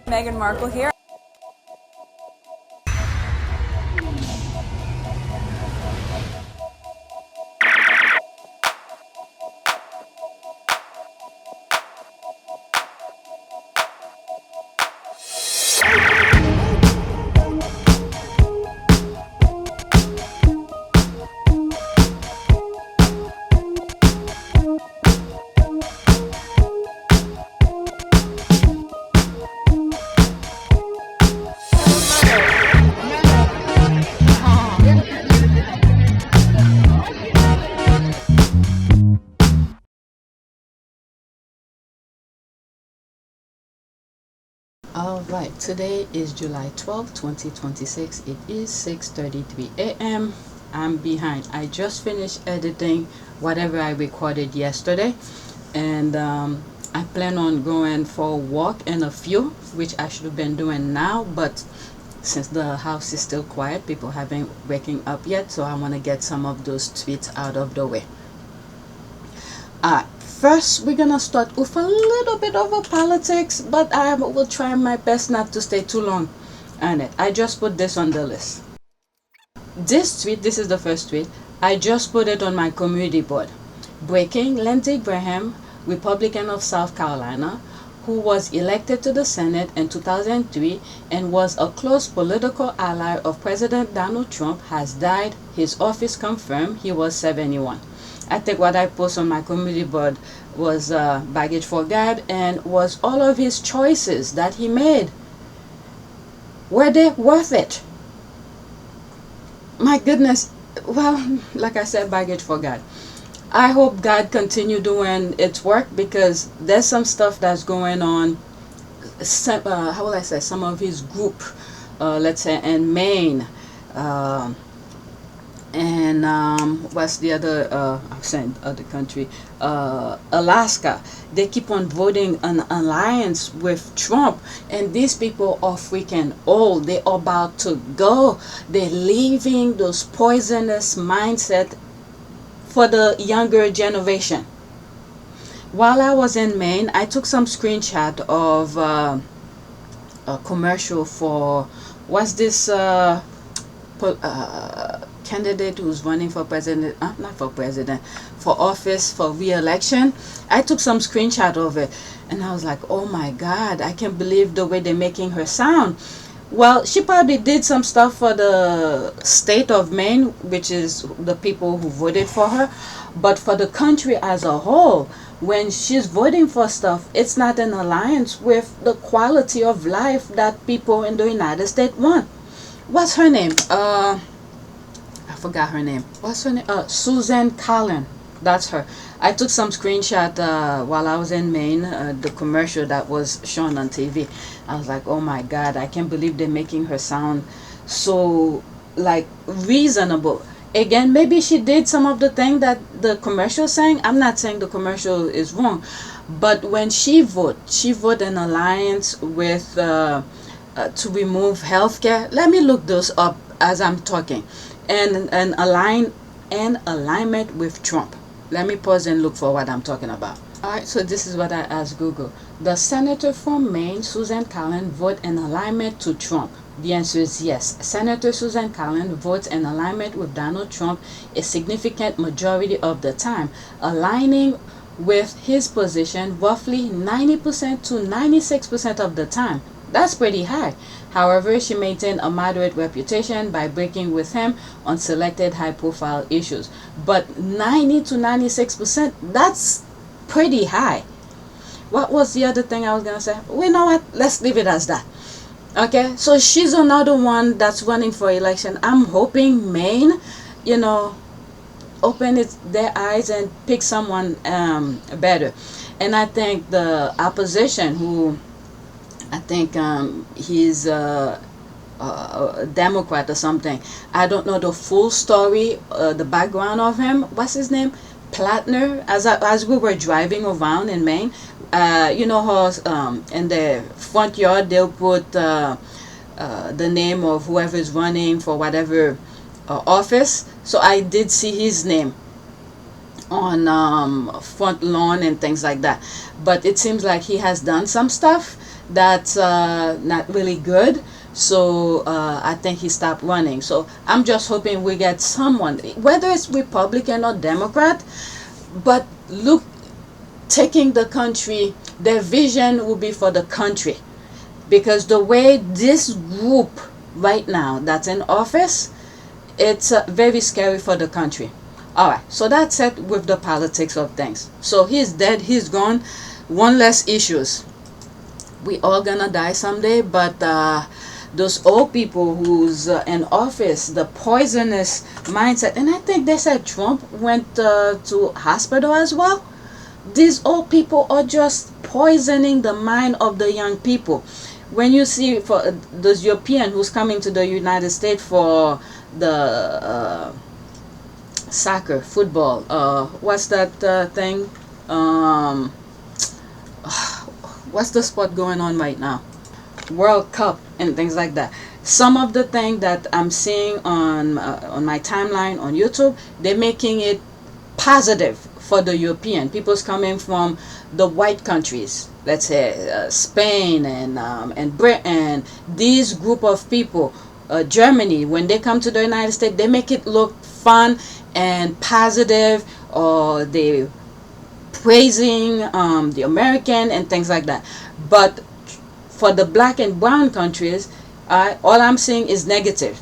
Meghan Markle here. Alright, today is July 12th, 2026. It is 6:33 a.m. I'm behind. I just finished editing whatever I recorded yesterday, and I plan on going for a walk in a few, which I should have been doing now, but since the house is still quiet, people haven't waking up yet, so I want to get some of those tweets out of the way. First, we're gonna start with a little bit of a politics, but I will try my best not to stay too long on it. I just put this on the list. This tweet, this is the first tweet, I just put it on my community board. Breaking: Lindsey Graham, Republican of South Carolina, who was elected to the Senate in 2003 and was a close political ally of President Donald Trump, has died. His office confirmed. He was 71. I think what I posted on my community board was baggage for God, and was all of his choices that he made, were they worth it? My goodness. Well, like I said, baggage for God. I hope God continue doing its work, because there's some stuff that's going on. How will I say, some of his group, let's say in Maine, and what's the other I'm saying other country, Alaska, they keep on voting an alliance with Trump, and these people are freaking old. They're about to go. They're leaving those poisonous mindset for the younger generation. While I was in Maine, I took some screenshot of a commercial for what's this candidate who's running for president, not for president, for office, for re-election. I took some screenshot of it, and I was like, oh my God, I can't believe the way they're making her sound. Well, she probably did some stuff for the state of Maine, which is the people who voted for her, but for the country as a whole, when she's voting for stuff, it's not in alliance with the quality of life that people in the United States want. What's her name? I forgot her name. What's her name? Susan Collins. That's her. I took some screenshot while I was in Maine, the commercial that was shown on TV. I was like, oh my God, I can't believe they're making her sound so like reasonable. Again, maybe she did some of the thing that the commercial saying. I'm not saying the commercial is wrong, but when she vote in alliance with to remove healthcare. Let me look those up as I'm talking, and alignment with Trump. Let me pause and look for what I'm talking about. Alright, so this is what I asked Google. The senator from Maine, Susan Collins, vote in alignment to Trump? The answer is yes. Senator Susan Collins votes in alignment with Donald Trump a significant majority of the time, aligning with his position roughly 90% to 96% of the time. That's pretty high. However, she maintained a moderate reputation by breaking with him on selected high-profile issues. But 90 to 96%, that's pretty high. What was the other thing I was going to say? Well, you know what? Let's leave it as that. Okay, so she's another one that's running for election. I'm hoping Maine, open their eyes and pick someone better. And I think the opposition, who I think he's a Democrat or something. I don't know the full story, the background of him. What's his name? Plattner. As we were driving around in Maine, you know how in the front yard they'll put the name of whoever is running for whatever office. So I did see his name on front lawn and things like that. But it seems like he has done some stuff that's not really good. So I think he stopped running. So I'm just hoping we get someone, whether it's Republican or Democrat, but look, taking the country, their vision will be for the country. Because the way this group right now that's in office, it's very scary for the country. Alright, so that's it with the politics of things. So he's dead, he's gone. One less issues. We all gonna die someday, but those old people who's in office, the poisonous mindset, and I think they said Trump went to hospital as well. These old people are just poisoning the mind of the young people. When you see for those European who's coming to the United States for the soccer, football, what's that thing? What's the sport going on right now? World Cup and things like that. Some of the things that I'm seeing on my timeline on YouTube, they're making it positive for the European people's coming from the white countries, let's say Spain and Britain. These group of people, Germany, when they come to the United States, they make it look fun and positive, or they praising the American and things like that. But for the black and brown countries, all I'm seeing is negative.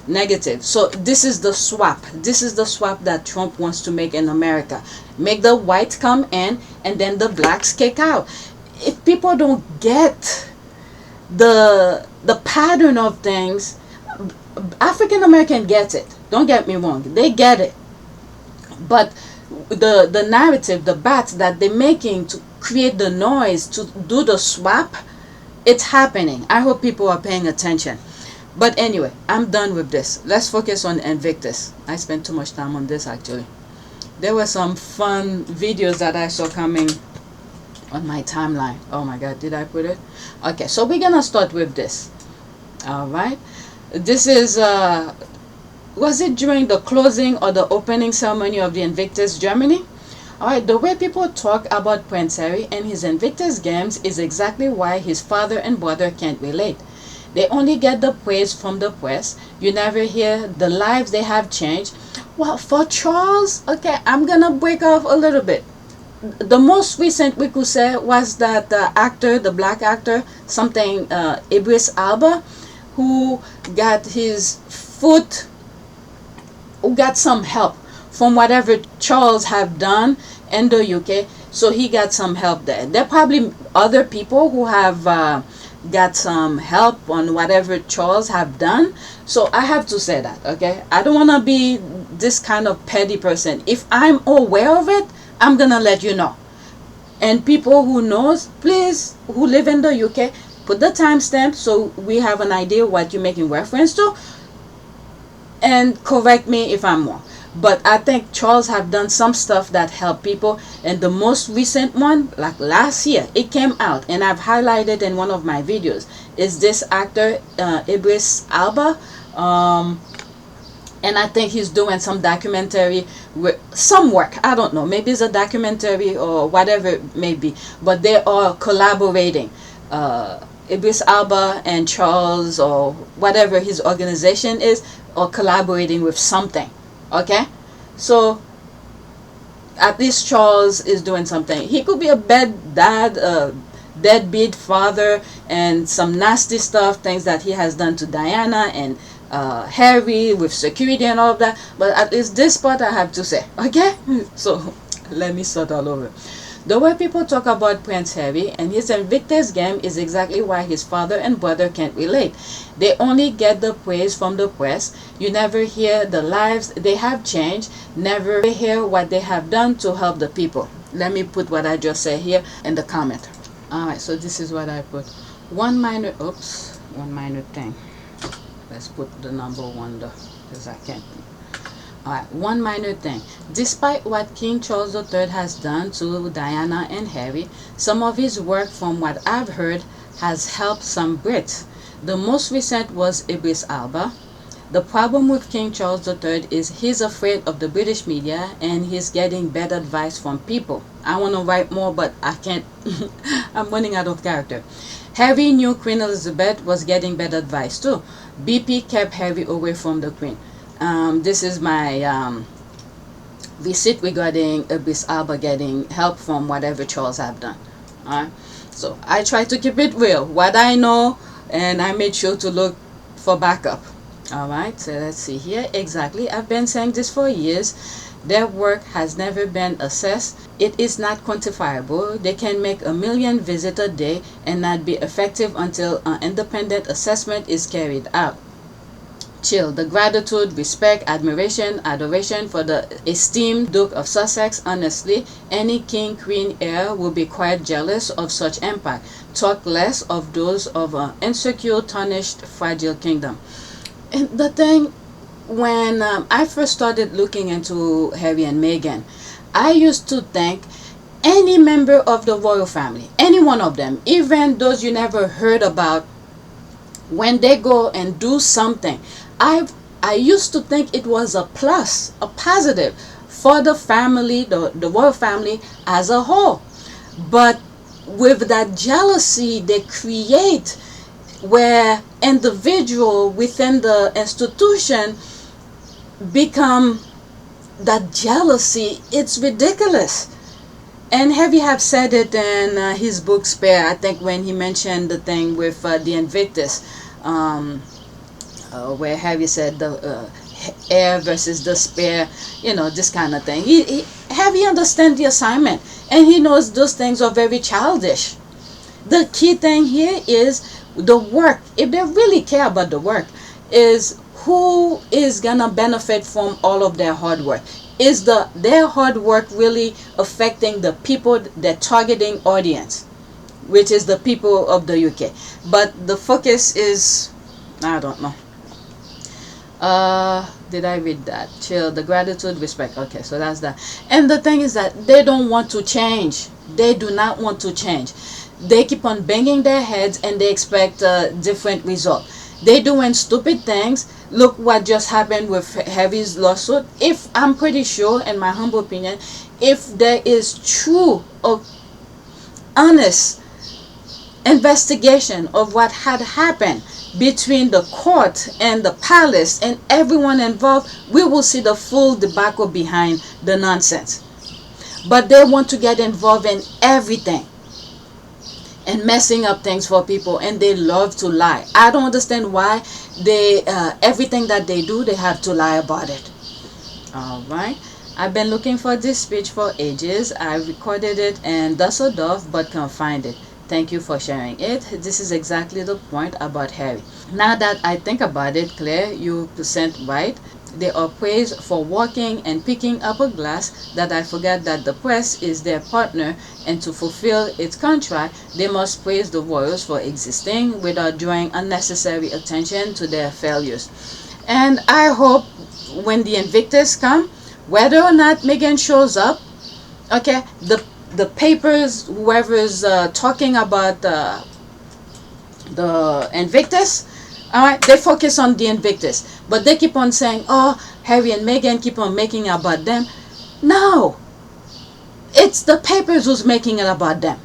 So this is the swap. This is the swap that Trump wants to make in America. Make the whites come in and then the blacks kick out. If people don't get the pattern of things, African American gets it. Don't get me wrong, they get it. But the narrative, the bats that they're making to create the noise, to do the swap, it's happening. I hope people are paying attention. But anyway, I'm done with this. Let's focus on Invictus. I spent too much time on this actually. There were some fun videos that I saw coming on my timeline. Oh my god, did I put it? Okay, so we're gonna start with this. Alright. This is was it during the closing or the opening ceremony of the Invictus Germany? Alright, the way people talk about Prince Harry and his Invictus games is exactly why his father and brother can't relate. They only get the praise from the press. You never hear the lives they have changed. Well, for Charles, okay, I'm gonna break off a little bit. The most recent we could say was that the actor, the black actor, something Idris Elba, who got his foot, who got some help from whatever Charles have done in the UK. So he got some help there. There are probably other people who have got some help on whatever Charles have done. So I have to say that, okay? I don't want to be this kind of petty person. If I'm aware of it, I'm gonna let you know. And people who knows, please, who live in the UK, put the timestamp so we have an idea what you're making reference to, and correct me if I'm wrong. But I think Charles have done some stuff that help people, and the most recent one, like last year, it came out, and I've highlighted in one of my videos, is this actor Idris Elba, and I think he's doing some documentary with some work. I don't know, maybe it's a documentary or whatever it may be, but they are collaborating. Idris Elba and Charles, or whatever his organization is, are collaborating with something. Okay, so at least Charles is doing something. He could be a bad dad, deadbeat father, and some nasty stuff, things that he has done to Diana and Harry with security and all of that. But at least this part I have to say. Okay, so let me start all over. The way people talk about Prince Harry and his Invictus game is exactly why his father and brother can't relate. They only get the praise from the press. You never hear the lives they have changed, never hear what they have done to help the people. Let me put what I just said here in the comment. Alright, so this is what I put. One minor thing. Let's put the number 1 there, because I can't. Alright, one minor thing. Despite what King Charles III has done to Diana and Harry, some of his work, from what I've heard, has helped some Brits. The most recent was Idris Elba. The problem with King Charles III is he's afraid of the British media and he's getting bad advice from people. I want to write more, but I can't. I'm running out of character. Harry knew Queen Elizabeth was getting bad advice too. BP kept Harry away from the Queen. This is my receipt regarding Abyss Alba getting help from whatever Charles have done. Alright, so I try to keep it real, what I know, and I made sure to look for backup. Alright, so let's see here. Exactly, I've been saying this for years. Their work has never been assessed. It is not quantifiable. They can make 1 million visits a day and not be effective until an independent assessment is carried out. Chill. The gratitude, respect, admiration, adoration for the esteemed Duke of Sussex. Honestly, any king, queen, heir will be quite jealous of such empire. Talk less of those of an insecure, tarnished, fragile kingdom. And the thing, when I first started looking into Harry and Meghan, I used to think any member of the royal family, any one of them, even those you never heard about, when they go and do something, I used to think it was a plus, a positive for the family, the royal family as a whole. But with that jealousy they create, where individual within the institution become that jealousy, it's ridiculous. And Harry have said it in his book Spare, I think, when he mentioned the thing with the Invictus, where Harry said the heir versus the spare, you know, this kind of thing. Harry understands the assignment, and he knows those things are very childish. The key thing here is the work. If they really care about the work, is who is gonna benefit from all of their hard work? Is their hard work really affecting the people, their targeting audience, which is the people of the UK? But the focus is, I don't know. Did I read that? Chill. The gratitude, respect. Okay, so that's that. And the thing is that they don't want to change. They do not want to change. They keep on banging their heads and they expect a different result. They doing stupid things. Look what just happened with Harry's lawsuit. If I'm pretty sure, in my humble opinion, if there is true or honest investigation of what had happened between the court and the palace and everyone involved, we will see the full debacle behind the nonsense. But they want to get involved in everything and messing up things for people, and they love to lie. I don't understand why they everything that they do, they have to lie about it. All right, I've been looking for this speech for ages. I recorded it in Dusseldorf but can't find it. Thank you for sharing it. This is exactly the point about Harry. Now that I think about it, Claire, you percent right. They are praised for walking and picking up a glass, that I forgot that the press is their partner, and to fulfill its contract, they must praise the royals for existing without drawing unnecessary attention to their failures. And I hope when the Invictus come, whether or not Meghan shows up, okay, the papers, whoever's talking about the Invictus, all right, they focus on the Invictus, but they keep on saying, oh, Harry and Meghan keep on making it about them. No, it's the papers who's making it about them.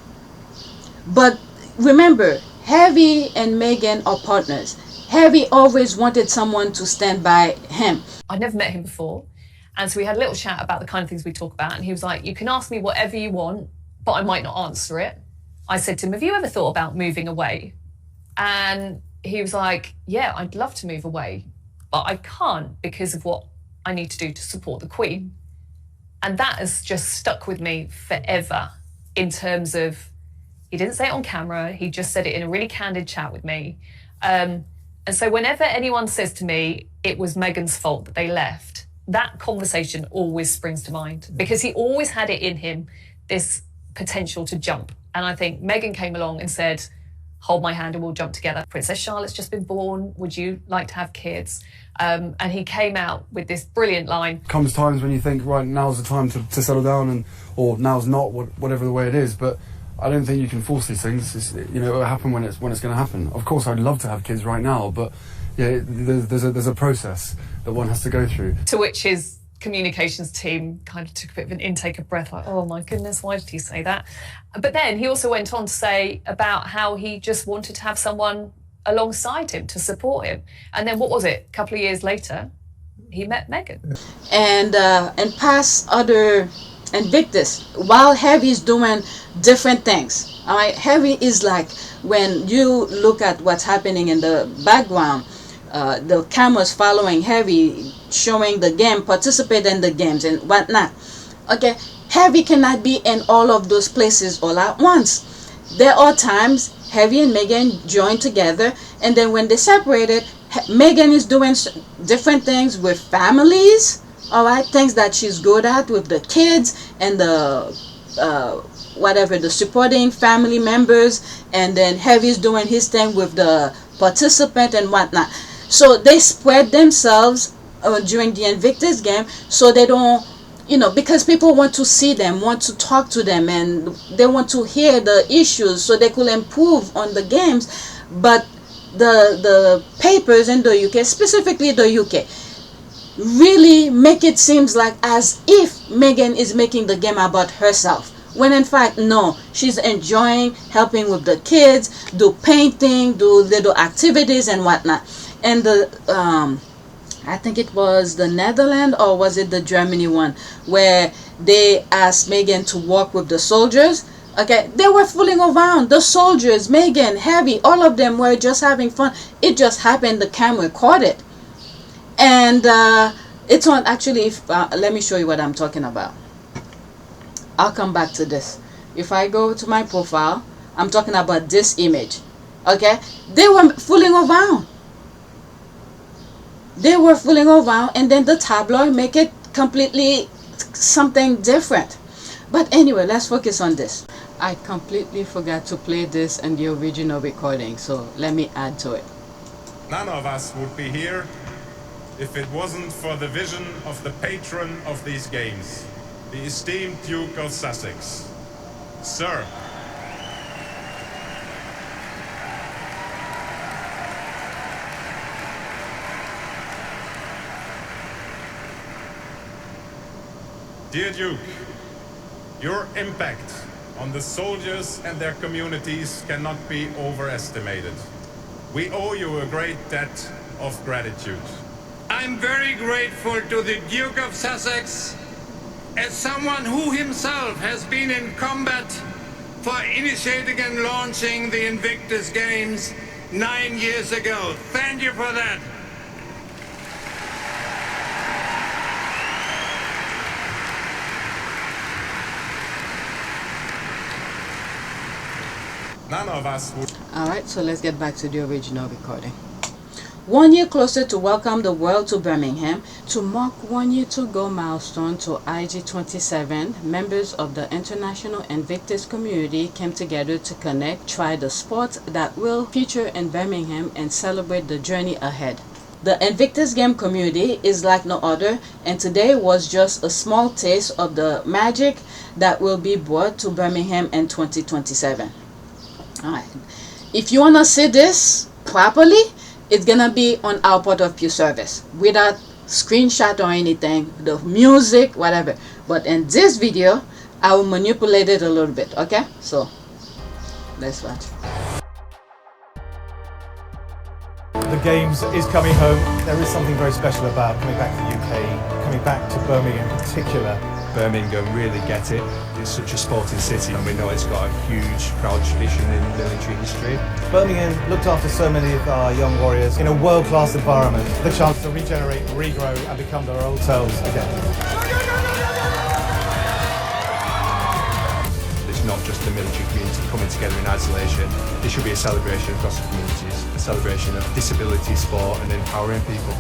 But remember, Harry and Meghan are partners. Harry always wanted someone to stand by him. I'd never met him before, and so we had a little chat about the kind of things we talk about, and he was like, you can ask me whatever you want, but I might not answer it. I said to him, have you ever thought about moving away? And he was like, yeah, I'd love to move away, but I can't because of what I need to do to support the Queen. And that has just stuck with me forever, in terms of, he didn't say it on camera, he just said it in a really candid chat with me. And so whenever anyone says to me, it was Meghan's fault that they left, that conversation always springs to mind, because he always had it in him, this potential to jump. And I think Meghan came along and said, hold my hand and we'll jump together. Princess Charlotte's just been born. Would you like to have kids? And he came out with this brilliant line. Comes times when you think, right, now's the time to settle down, or now's not, whatever the way it is. But I don't think you can force these things. It'll happen when it's going to happen. Of course, I'd love to have kids right now, but yeah, there's a process that one has to go through. To which his communications team kind of took a bit of an intake of breath, like, oh my goodness, why did he say that? But then he also went on to say about how he just wanted to have someone alongside him to support him. And then what was it? A couple of years later, he met Meghan. And past other Invictus, while Heavy's doing different things. All right, Heavy is like, when you look at what's happening in the background, the cameras following Heavy, showing the game, participate in the games and whatnot. Okay, Heavy cannot be in all of those places all at once. There are times Heavy and Meghan join together, and then when they separated, Meghan is doing different things with families, all right, things that she's good at with the kids and the whatever, the supporting family members, and then Heavy's doing his thing with the participant and whatnot. So they spread themselves during the Invictus game, so they don't, you know, because people want to see them, want to talk to them, and they want to hear the issues so they could improve on the games. But the papers in the UK, specifically the UK, really make it seems like as if Meghan is making the game about herself, when in fact no, she's enjoying helping with the kids, do painting, do little activities and whatnot. And the I think it was the Netherlands, or was it the Germany one, where they asked Meghan to work with the soldiers. Okay, they were fooling around. The soldiers, Meghan, Heavy, all of them were just having fun. It just happened, the camera caught it. And it's on, actually, let me show you what I'm talking about. I'll come back to this. If I go to my profile, I'm talking about this image. Okay, they were fooling around. They were fooling around, and then the tabloid make it completely something different. But anyway, let's focus on this. I completely forgot to play this in the original recording, so let me add to it. None of us would be here if it wasn't for the vision of the patron of these games, the esteemed Duke of Sussex. Sir. Dear Duke, your impact on the soldiers and their communities cannot be overestimated. We owe you a great debt of gratitude. I'm very grateful to the Duke of Sussex, as someone who himself has been in combat for initiating and launching the Invictus Games 9 years ago. Thank you for that. None of us would. Alright, so let's get back to the original recording. 1 year closer to welcome the world to Birmingham, to mark 1 year to go milestone to IG27, members of the international Invictus community came together to connect, try the sports that will feature in Birmingham, and celebrate the journey ahead. The Invictus game community is like no other, and today was just a small taste of the magic that will be brought to Birmingham in 2027. Alright, if you want to see this properly, it's gonna be on our port of view service without screenshot or anything, the music, whatever. But in this video, I will manipulate it a little bit. Okay, so let's watch. The Games is coming home. There is something very special about coming back to the UK, coming back to Birmingham in particular. Birmingham really get it. It's such a sporting city, and we know it's got a huge, proud tradition in military history. Birmingham looked after so many of our young warriors in a world-class environment. The chance to regenerate, regrow, and become their old selves again. It's not just the military community coming together in isolation. It should be a celebration across the communities, a celebration of disability sport and empowering people.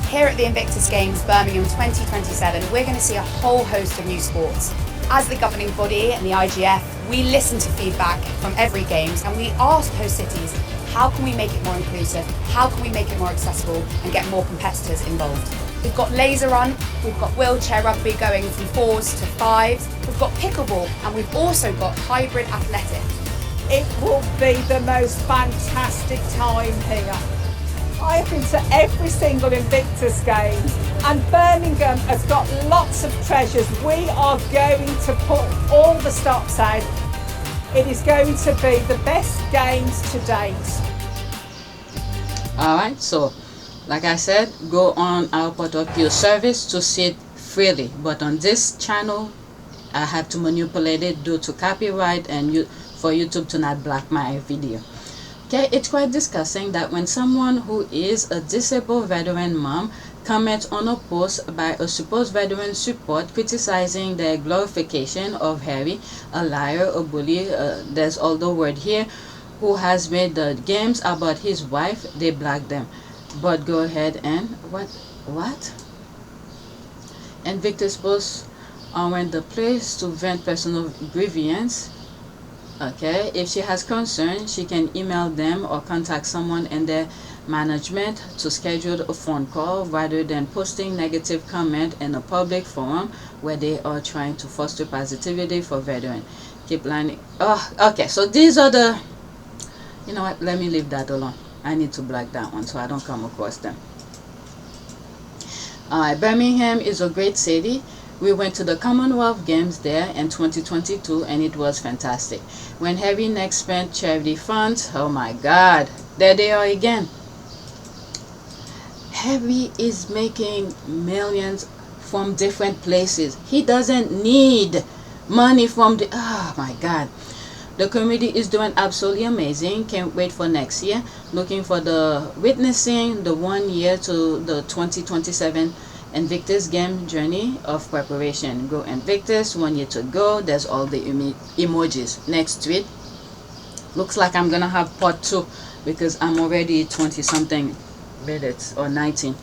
Here at the Invictus Games Birmingham 2027, we're going to see a whole host of new sports. As the governing body and the IGF, we listen to feedback from every Games, and we asked host cities, how can we make it more inclusive? How can we make it more accessible and get more competitors involved? We've got laser run, we've got wheelchair rugby going from 4s to 5s, we've got pickleball, and we've also got hybrid athletics. It will be the most fantastic time here. I've been to every single Invictus Games, and Birmingham has got lots of treasures. We are going to put all the stops out. It is going to be the best games to date. Alright, so like I said, go on our port of your service to see it freely, but on this channel I have to manipulate it due to copyright and for YouTube to not block my video. Okay, it's quite disgusting that when someone who is a disabled veteran mom comments on a post by a supposed veteran support criticizing the glorification of Harry, a liar, a bully, there's all the word here, who has made the games about his wife, they block them. But go ahead and what? Invictus posts aren't the place to vent personal grievance. Okay, if she has concerns, she can email them or contact someone in their management to schedule a phone call rather than posting negative comment in a public forum where they are trying to foster positivity for veterans. Keep lining. Oh, okay, so these are the, you know what, let me leave that alone. I need to block that one so I don't come across them. Birmingham is a great city. We went to the Commonwealth Games there in 2022 and it was fantastic. When Harry next spent charity funds, oh my God, there they are again. Harry is making millions from different places. He doesn't need money from the, oh my God. The community is doing absolutely amazing. Can't wait for next year. Looking for the witnessing the 1 year to the 2027 Invictus game journey of preparation. Go Invictus, 1 year to go. There's all the emojis. Next tweet. Looks like I'm gonna have part 2 because I'm already 20 something minutes or 19.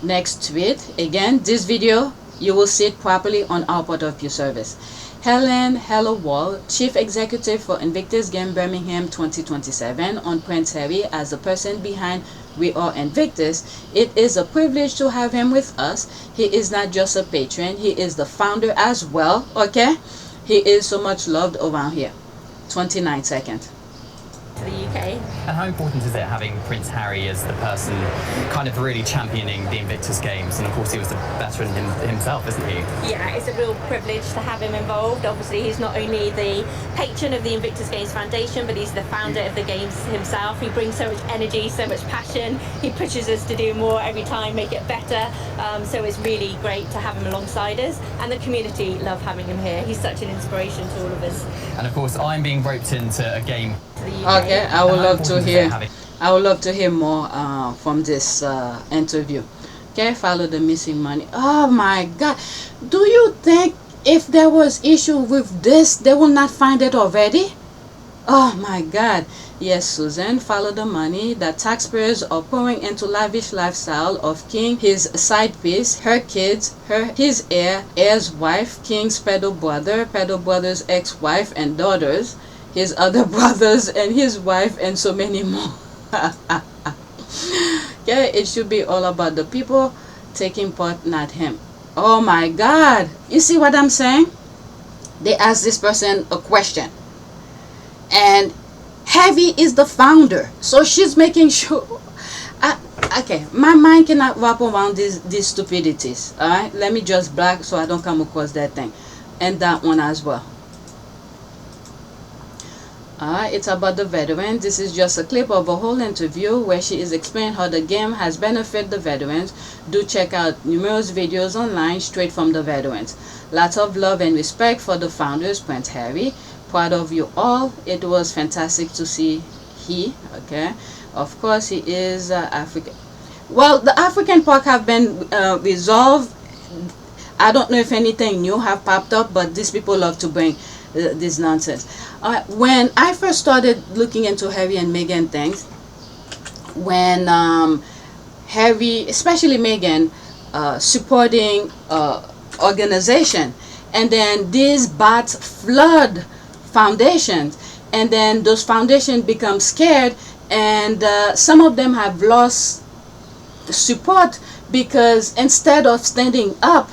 Next tweet. Again, this video you will see it properly on our port of your service. Helen Helliwall, Chief Executive for Invictus Game Birmingham 2027, on Prince Harry as the person behind We Are Invictus. It is a privilege to have him with us. He is not just a patron, he is the founder as well, okay? He is so much loved around here. 29 seconds. To the UK. And how important is it having Prince Harry as the person kind of really championing the Invictus Games? And of course he was the veteran himself, isn't he? Yeah, it's a real privilege to have him involved. Obviously he's not only the patron of the Invictus Games Foundation, but he's the founder of the games himself. He brings so much energy, so much passion. He pushes us to do more every time, make it better. So it's really great to have him alongside us, and the community love having him here. He's such an inspiration to all of us. And of course I'm being roped into a game. Okay, I would love to hear. I would love to hear more from this interview. Okay, follow the missing money. Oh my God, do you think if there was issue with this, they will not find it already? Oh my God. Yes, Susan, follow the money that taxpayers are pouring into lavish lifestyle of King, his side piece, her kids, his heir's wife, King's pedo brother's ex-wife and daughters, his other brothers and his wife, and so many more. Yeah, it should be all about the people taking part, not him. Oh my God, you see what I'm saying? They asked this person a question, and Heavy is the founder, so she's making sure. Okay, my mind cannot wrap around these stupidities. All right, let me just black so I don't come across that thing, and that one as well. It's about the veterans. This is just a clip of a whole interview where she is explaining how the game has benefited the veterans. Do check out numerous videos online straight from the veterans. Lots of love and respect for the founders, Prince Harry. Proud of you all. It was fantastic to see okay. Of course, he is African. Well, the African part have been resolved. I don't know if anything new have popped up, but these people love to bring this nonsense. When I first started looking into Harry and Meghan things, when Harry, especially Meghan, supporting organization, and then these bots flood foundations, and then those foundations become scared, and some of them have lost support because instead of standing up,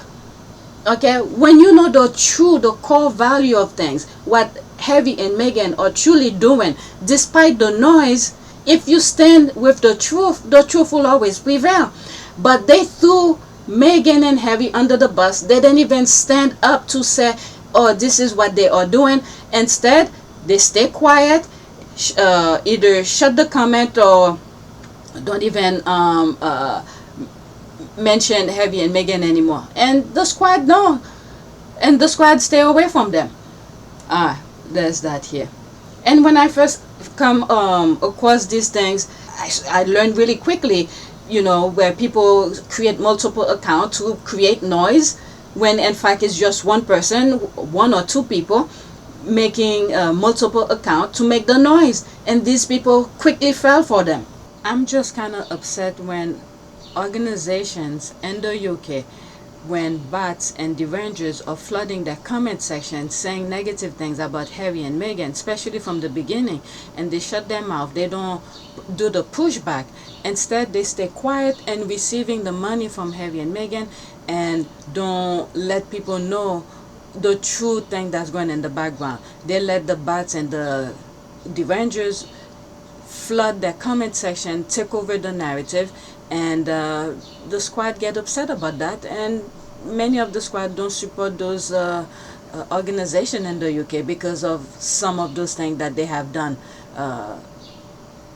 okay, when you know the core value of things, what Harry and Meghan are truly doing, despite the noise, if you stand with the truth will always prevail. But they threw Meghan and Harry under the bus. They didn't even stand up to say, oh, this is what they are doing. Instead, they stay quiet, either shut the comment or don't even mention Harry and Meghan anymore. And the squad, no. And the squad stay away from them. There's that here. And when I first come across these things, I learned really quickly, you know, where people create multiple accounts to create noise, when in fact it's just one person, one or two people making multiple accounts to make the noise, and these people quickly fell for them. I'm just kind of upset when organizations in the UK, when bots and derangers are flooding their comment section saying negative things about Harry and Meghan, especially from the beginning, and they shut their mouth. They don't do the pushback. Instead, they stay quiet and receiving the money from Harry and Meghan, and don't let people know the true thing that's going in the background. They let the bots and the derangers flood their comment section, take over the narrative, and the squad get upset about that, and many of the squad don't support those organizations in the UK because of some of those things that they have done,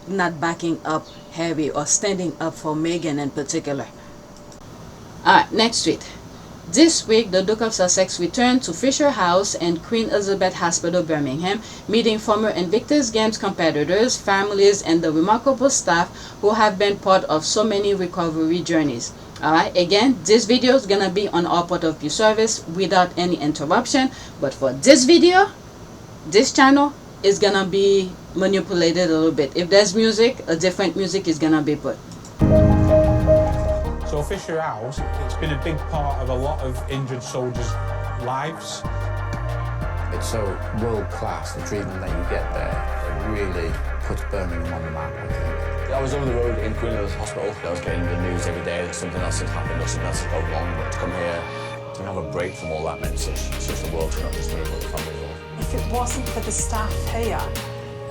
not backing up Harry or standing up for Meghan in particular. Alright, next tweet. This week, the Duke of Sussex returned to Fisher House and Queen Elizabeth Hospital, Birmingham, meeting former Invictus Games competitors, families, and the remarkable staff who have been part of so many recovery journeys. Alright, again, this video is gonna be on our point of view service without any interruption, but for this video, this channel is gonna be manipulated a little bit. If there's music, a different music is gonna be put. So Fisher House, it's been a big part of a lot of injured soldiers' lives. It's so world class, the treatment that you get there. It really puts Birmingham on the map, I think. I was over the road in Queen Elizabeth Hospital. I was getting the news every day that something else had happened or something else had gone wrong. But to come here, to have a break from all that meant such a world to not just me, but the family as well. If it wasn't for the staff here,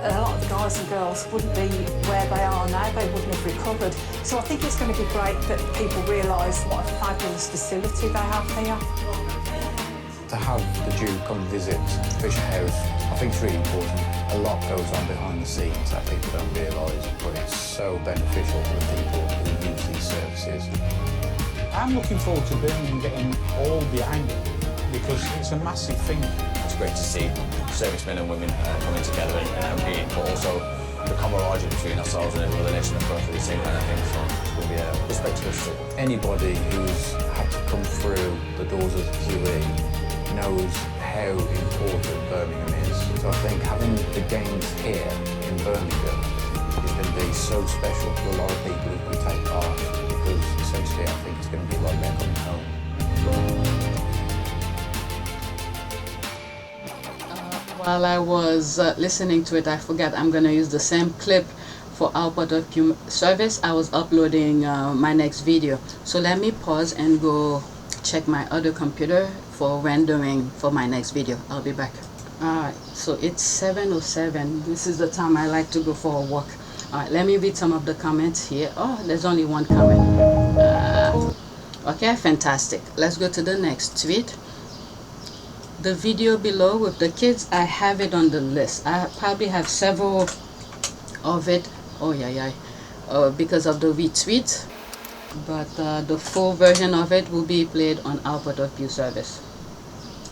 a lot of the guys and girls wouldn't be where they are now, they wouldn't have recovered. So I think it's going to be great that people realise what a fabulous facility they have here. To have the Duke come visit Fisher House, I think it's really important. A lot goes on behind the scenes that people don't realise, but it's so beneficial for the people who use these services. I'm looking forward to Birmingham getting all behind it, because it's a massive thing. It's great to see servicemen and women coming together and competing, but also the camaraderie between ourselves and every other nation that's going through the same kind of thing. So it's going to be a respectable trip. Anybody who's had to come through the doors of the QE knows how important Birmingham is. So I think having the games here in Birmingham is going to be so special to a lot of people who take part, because essentially I think it's going to be like they're coming home. While I was listening to it, I forgot I'm going to use the same clip for our point of view service. I was uploading my next video. So let me pause and go check my other computer for rendering for my next video. I'll be back. Alright, so it's 7:07. This is the time I like to go for a walk. Alright, let me read some of the comments here. Oh, there's only one comment. Okay, fantastic. Let's go to the next tweet. The video below with the kids, I have it on the list. I probably have several of it. Oh yeah, because of the retweet. But the full version of it will be played on our point of view service.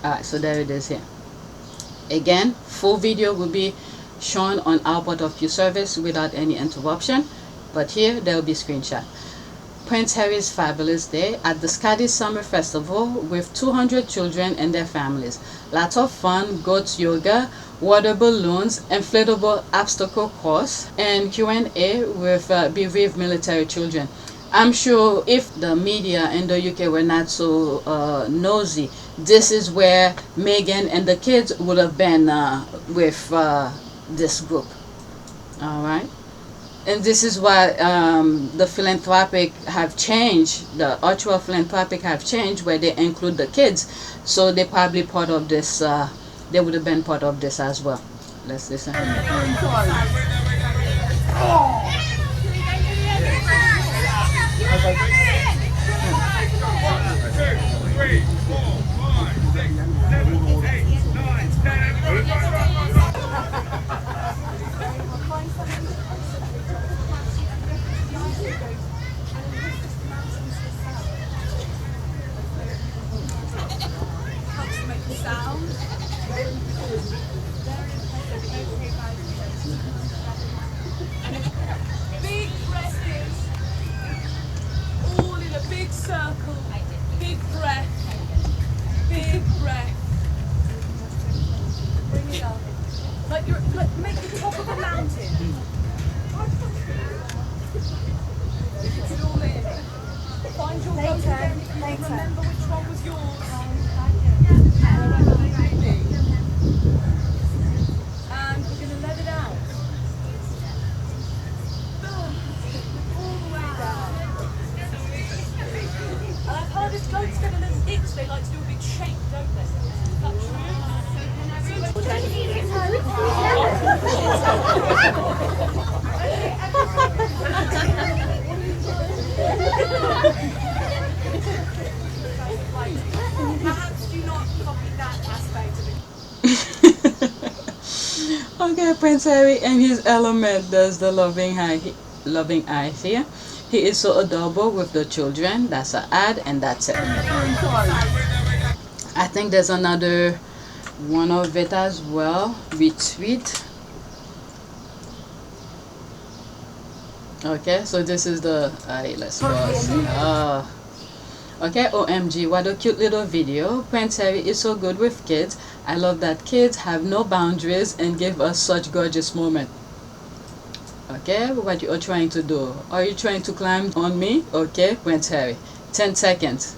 Alright, so there it is here. Again, full video will be shown on our point of view service without any interruption. But here there will be screenshot. Prince Harry's fabulous day at the Scotty Summer Festival with 200 children and their families. Lots of fun, goat yoga, water balloons, inflatable obstacle course, and Q&A with bereaved military children. I'm sure if the media in the UK were not so nosy, this is where Meghan and the kids would have been with this group. Alright? And this is why the philanthropic have changed, the actual philanthropic have changed, where they include the kids. So they're probably part of this, they would have been part of this as well. Let's listen. Big breaths, all in a big circle. Big breath, big breath. Bring it up. Like make the top of a mountain. It's it all in. Find your button. Remember which one was yours. Wherever they may be. And we're going to let it out. All the way down. And I've heard if goats get a little itch, they like to do a big shake, don't they? Is that Perhaps do not copy that aspect of it. Okay, Prince Harry and his element does the loving eye here. He is so adorable with the children. That's an ad and that's it. I think there's another one of it as well. Retweet. Okay, so this is the let's pause. Okay, OMG, what a cute little video. Prince Harry is so good with kids. I love that kids have no boundaries and give us such gorgeous moments. Okay, what you are trying to do? Are you trying to climb on me? Okay, Prince Harry. 10 seconds.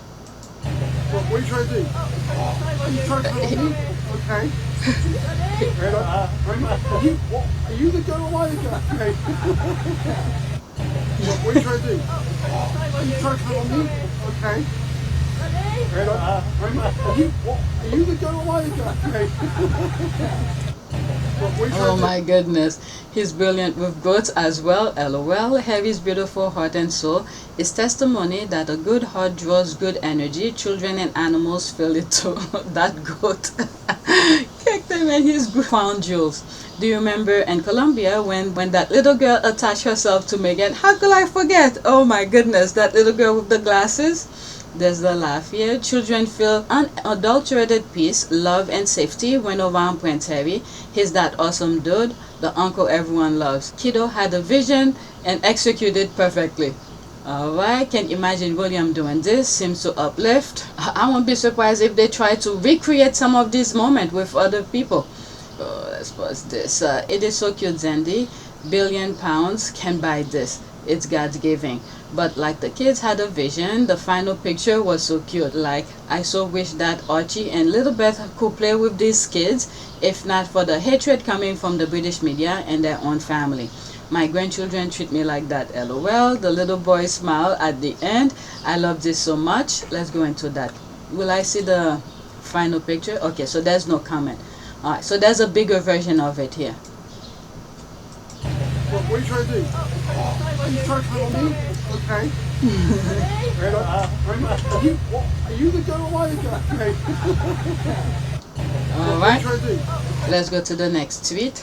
What are you trying to do? Are you trying to climb on me? Okay. Are you the girl or am I the girl? Okay. What are you trying to do? Are you trying to climb on me? Okay. Are you the girl or am I the girl? Okay. Oh my goodness, he's brilliant with goats as well. LOL. Harry's beautiful heart and soul is testimony that a good heart draws good energy. Children and animals feel it too. That goat kicked him and his crown jewels. Do you remember in Colombia when that little girl attached herself to Meghan? How could I forget? Oh my goodness, that little girl with the glasses. There's the laugh here. Children feel unadulterated peace, love, and safety when around Prince Harry. He's that awesome dude, the uncle everyone loves. Kiddo had a vision and executed perfectly. Alright, can imagine William doing this. Seems to uplift. I won't be surprised if they try to recreate some of these moments with other people. Oh, let's pause this. It is so cute, Zandy. £1 billion can buy this. It's God's giving. But like the kids had a vision, the final picture was so cute. Like, I so wish that Archie and Little Beth could play with these kids, if not for the hatred coming from the British media and their own family. My grandchildren treat me like that. LOL. The little boy smile at the end. I love this so much. Let's go into that. Will I see the final picture? Okay, so there's no comment. Alright, so there's a bigger version of it here. What are you trying to do? Are you trying to climb on me? Okay. Are you the girl or am I the girl? Okay. Alright, let's go to the next tweet.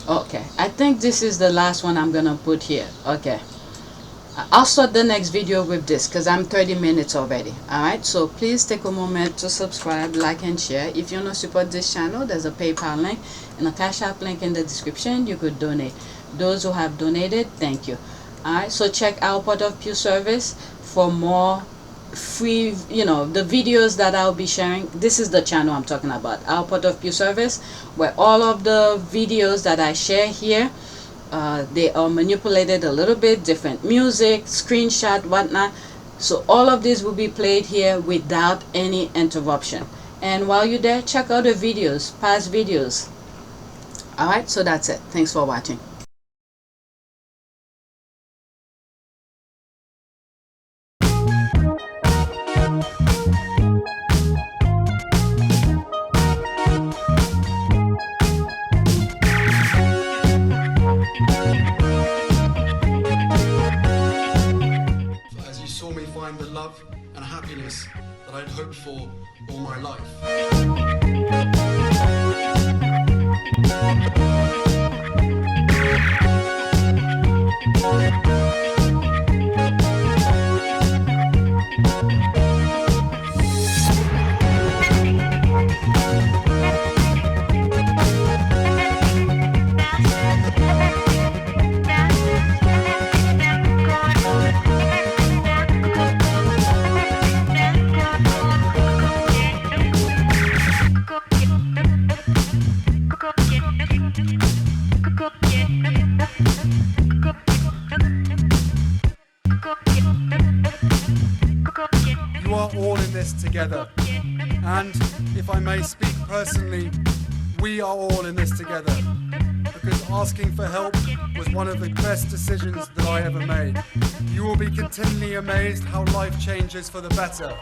Okay, I think this is the last one I'm gonna put here. Okay, I'll start the next video with this because I'm 30 minutes already. Alright, so please take a moment to subscribe, like, and share. If you want to support this channel, there's a PayPal link and a Cash App link in the description. You could donate. Those who have donated, thank you. Alright, so check our Port of Pew service for more free, the videos that I'll be sharing. This is the channel I'm talking about, our Port of Pew service, where all of the videos that I share here, they are manipulated a little bit, different music, screenshot, whatnot. So all of this will be played here without any interruption. And while you're there, check out the videos, past videos. Alright, so that's it. Thanks for watching. life. You are all in this together. And if I may speak personally, we are all in this together. Because asking for help was one of the best decisions that I ever made. You will be continually amazed how life changes for the better.